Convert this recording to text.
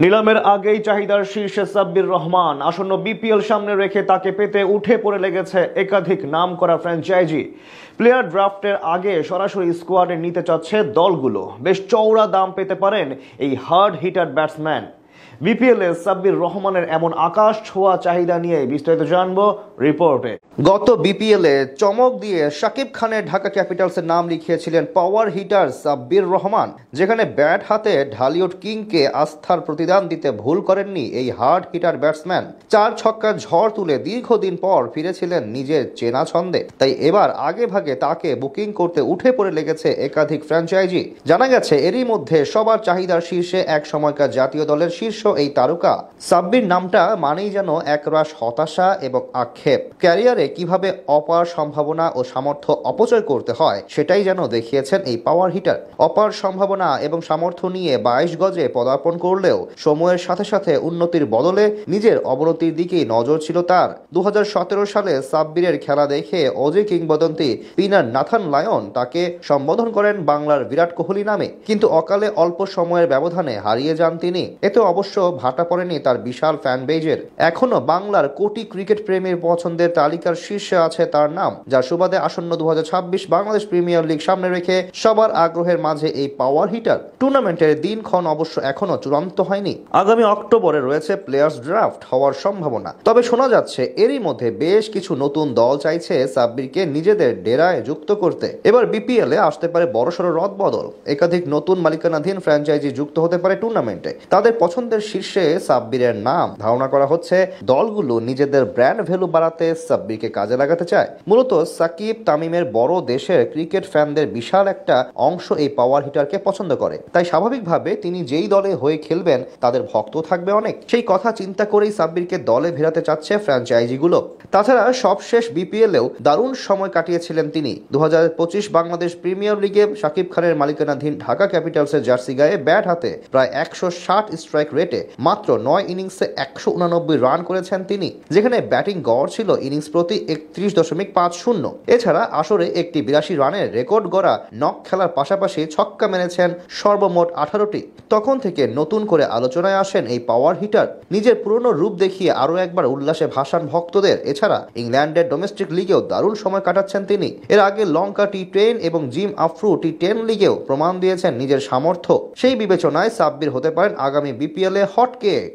নিলামের আগেই চাহিদার শীর্ষে সাব্বির রহমান। আসন্ন বিপিএল সামনে রেখে তাকে পেতে উঠে পড়ে লেগেছে একাধিক নামকরা ফ্র্যাঞ্চাইজি। প্লেয়ার ড্রাফটের আগে সরাসরি স্কোয়াডে নিতে চাচ্ছে দলগুলো। বেশ চওড়া দাম পেতে পারেন এই হার্ড হিটার ব্যাটসম্যান। বিপিএলে সাব্বির রহমানের এমন আকাশ ছোঁয়া চাহিদা নিয়ে বিস্তারিত জানবো রিপোর্টে। গত বিপিএলে চমক দিয়ে শাকিব খানের ঢাকা ক্যাপিটালসের নাম লিখিয়েছিলেন পাওয়ার হিটার সাব্বির রহমান, যেখানে ব্যাট হাতে ঢালিউড কিংকে আস্থার প্রতিদান দিতে ভুল করেননি এই হার্ড হিটার ব্যাটসম্যান। 4 ছক্কার ঝড় তুলে দীর্ঘদিন পর ফিরেছিলেন নিজের চেনা ছন্দে। তাই এবার আগে ভাগে তাকে বুকিং করতে উঠে পড়ে লেগেছে একাধিক ফ্র্যাঞ্চাইজি। জানা গেছে এরই মধ্যে সবার চাহিদার শীর্ষে এক সময়কার জাতীয় দলের শীর্ষ এই তারকা। সাব্বির নামটা মানেই যেন একরাশ হতাশা এবং আক্ষেপ। ক্যারিয়ারে কিভাবে অপার সম্ভাবনা ও সামর্থ্য অপচয় করতে হয় সেটাই যেন দেখিয়েছেন এই পাওয়ার হিটার। অপার সম্ভাবনা এবং সামর্থ্য নিয়ে 22 গজে পদার্পণ করলেও সময়ের সাথে সাথে উন্নতির বদলে নিজের অবনতির দিকেই নজর ছিল তার। 2017 সালে সাব্বিরের খেলা দেখে অজি কিংবদন্তি স্পিনার নাথান লায়ন তাকে সম্বোধন করেন বাংলার বিরাট কোহলি নামে, কিন্তু অকালে অল্প সময়ের ব্যবধানে হারিয়ে যান তিনি। এতে অবশ্য ভাটা পড়েনি তার বিশাল ফ্যান বেজের। এখনো বাংলার কোটি ক্রিকেট প্রেমীর পছন্দের তালিকার শীর্ষে আছে তার নাম, যার সুবাদে আসন্ন 2026 বাংলাদেশ প্রিমিয়ার লিগ সামনে রেখে সবার আগ্রহের মাঝে এই পাওয়ার হিটার। টুর্নামেন্টের দিনক্ষণ অবশ্য এখনো চূড়ান্ত হয়নি। আগামী অক্টোবরে রয়েছে প্লেয়ার্স ড্রাফট হওয়ার সম্ভাবনা। তবে শোনা যাচ্ছে এরই মধ্যে বেশ কিছু নতুন দল চাইছে সাব্বিরকে নিজেদের ডেরায় যুক্ত করতে। এবার বিপিএল এ আসতে পারে বড়সড় রদবদল। একাধিক নতুন মালিকানাধীন ফ্র্যাঞ্চাইজি যুক্ত হতে পারে টুর্নামেন্টে। তাদের পছন্দের শীর্ষে সাব্বিরের নাম। ধারণা করা হচ্ছে দলগুলো নিজেদের ব্র্যান্ড ভ্যালু বাড়াতে সাব্বিরকে কাজে লাগাতে চায়। মূলত সাকিব তামিমের বড় দেশের ক্রিকেট ফ্যানদের বিশাল একটা অংশ এই পাওয়ার হিটারকে পছন্দ করে। তাই স্বাভাবিকভাবে তিনি যেই দলে হয়ে খেলবেন তাদের ভক্ত থাকবে অনেক। সেই কথা চিন্তা করেই সাব্বিরকে দলে ভেড়াতে চাচ্ছে ফ্র্যাঞ্চাইজিগুলো। তাছাড়া সবশেষ বিপিএলেও দারুণ সময় কাটিয়েছিলেন তিনি। 2025 বাংলাদেশ প্রিমিয়ার লিগে শাকিব খানের মালিকানাধীন ঢাকা ক্যাপিটালসের জার্সি গায়ে ব্যাট হাতে প্রায় 160 স্ট্রাইক রেটে মাত্র 9 ইনিংসে 189 রান করেছেন তিনি, যেখানে ব্যাটিং গড় ছিল ইনিংস প্রতি 31.50। এছাড়া আসরে একটি 82 রানের রেকর্ড গড়া নক খেলার পাশাপাশি ছক্কা মেরেছেন সর্বমোট 18টি। তখন থেকে নতুন করে আলোচনায় আসেন এই পাওয়ার হিটার। নিজের পুরনো রূপ দেখিয়ে আরো একবার উল্লাসে ভাসান ভক্তদের। এছাড়া ইংল্যান্ডের ডোমেস্টিক লিগেও দারুণ সময় কাটাচ্ছেন তিনি। এর আগে লঙ্কা টি10 এবং জিম আফ্রু টি10 লিগেও প্রমাণ দিয়েছেন নিজের সামর্থ্য। সেই বিবেচনায় সাব্বির হতে পারেন আগামী বিপিএল এ হট কেক।